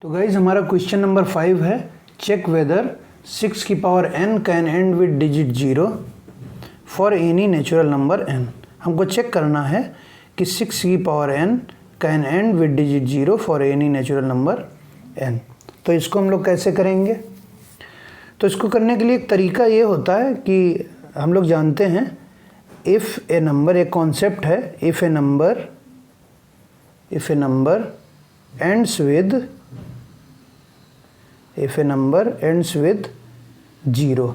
तो गाइज हमारा question number 5 है, चेक वेदर 6 की power n can and with digit 0 for any natural number n। हमको check करना है कि 6 की power n can and with digit 0 for any natural number n। तो इसको हम लोग कैसे करेंगे? तो इसको करने के लिए एक तरीका ये होता है कि हम लोग जानते हैं इफ़ ए नंबर, एक कॉन्सेप्ट है, if A number ends with 0,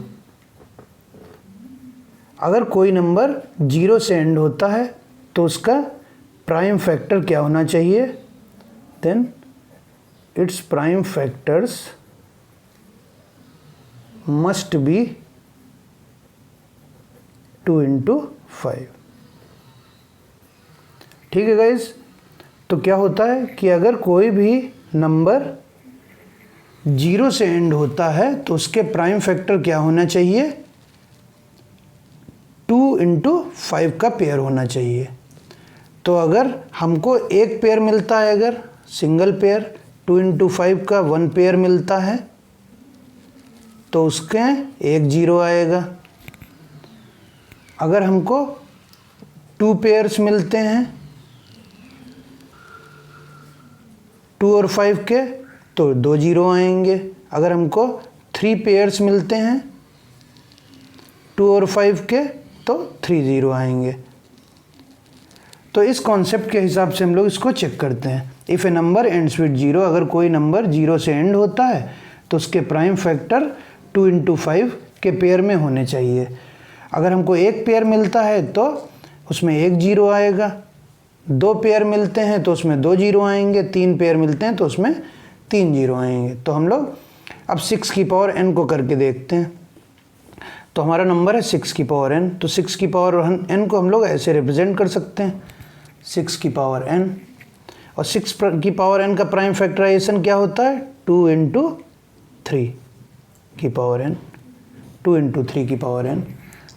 अगर कोई नंबर 0 से एंड होता है तो उसका प्राइम फैक्टर क्या होना चाहिए? Then its prime factors must be 2 into 5। ठीक है गाइज, तो क्या होता है कि अगर कोई भी नंबर 0 से एंड होता है तो उसके प्राइम फैक्टर क्या होना चाहिए? 2 into 5 का पेयर होना चाहिए। तो अगर हमको एक पेयर मिलता है, अगर सिंगल पेयर 2 into 5 का 1 पेयर मिलता है तो उसके एक 0 आएगा। अगर हमको 2 पेयर्स मिलते हैं 2 और 5 के तो 2 0 आएंगे। अगर हमको 3 पेयर्स मिलते हैं 2 और 5 के तो 3 0 आएंगे। तो इस कॉन्सेप्ट के हिसाब से हम लोग इसको चेक करते हैं। If A number ends with 0, अगर कोई नंबर 0 से एंड होता है तो उसके प्राइम फैक्टर 2 into 5 के पेयर में होने चाहिए। अगर हमको एक पेयर मिलता है तो उसमें एक 0 आएगा, 2 पेयर मिलते हैं तो उसमें 2 0 आएंगे, 3 पेयर मिलते हैं तो उसमें 3 0 आएंगे। तो हम लोग अब 6 की पावर n को करके देखते हैं। तो हमारा नंबर है 6 की पावर n, तो 6 की पावर n को हम लोग ऐसे रिप्रेजेंट कर सकते हैं, 6 की पावर n। और 6 की पावर n का प्राइम फैक्टराइजेशन क्या होता है? 2 into 3 की पावर n, 2 into 3 की पावर n।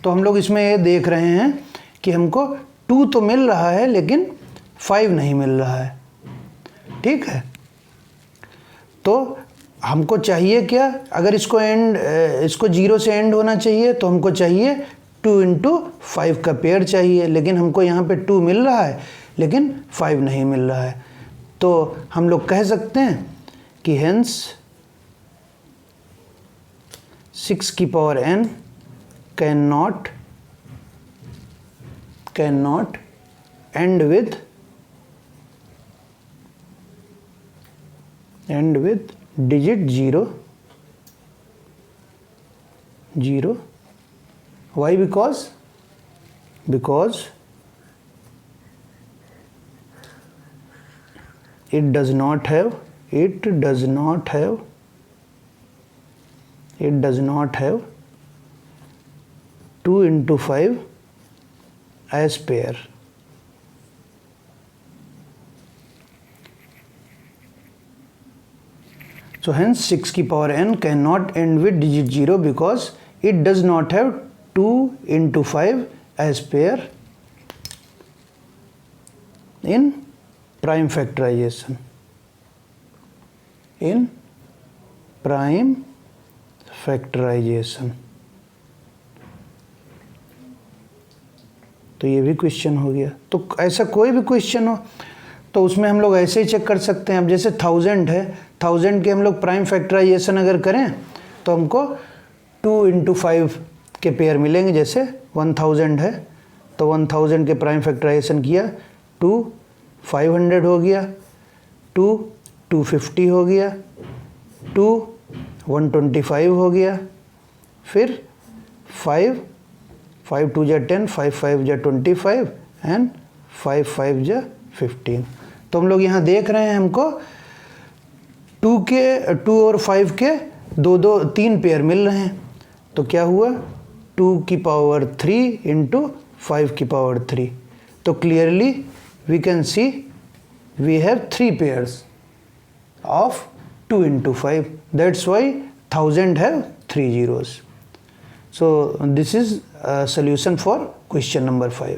तो हम लोग इसमें ये देख रहे हैं कि हमको 2 तो मिल रहा है लेकिन 5 नहीं मिल रहा है। ठीक है, तो हमको चाहिए क्या? अगर इसको 0 से एंड होना चाहिए तो हमको चाहिए 2 into 5 का पेयर चाहिए, लेकिन हमको यहाँ पे 2 मिल रहा है लेकिन 5 नहीं मिल रहा है। तो हम लोग कह सकते हैं कि हेंस 6 की power n cannot end with digit 0। Why? Because it does not have 2 into 5 as pair। So hence 6 की power n cannot end with digit 0 because it does not have 2 into 5 as pair in prime factorization। तो ये भी question हो गया। तो ऐसा कोई भी क्वेश्चन हो तो उसमें हम लोग ऐसे ही चेक कर सकते हैं। अब जैसे 1000 है, 1000 के हम लोग प्राइम फैक्टराइजेशन अगर करें तो हमको 2 into 5 के पेयर मिलेंगे। जैसे 1000 है तो 1000 के प्राइम फैक्टराइजेशन किया, 2 500 हो गया, 2 250 हो गया, 2 125 हो गया, फिर 5 5 2 जा 10, 5 5 जा 25 एंड 5 5 जा 15। तो हम लोग यहाँ देख रहे हैं हमको 2 और 5 के 3 पेयर मिल रहे हैं। तो क्या हुआ? 2 की पावर 3 into 5 की पावर 3। तो clearly we can see we have 3 pairs of 2 into 5। That's why 1000 have 3 zeros। So this is a solution for question number 5।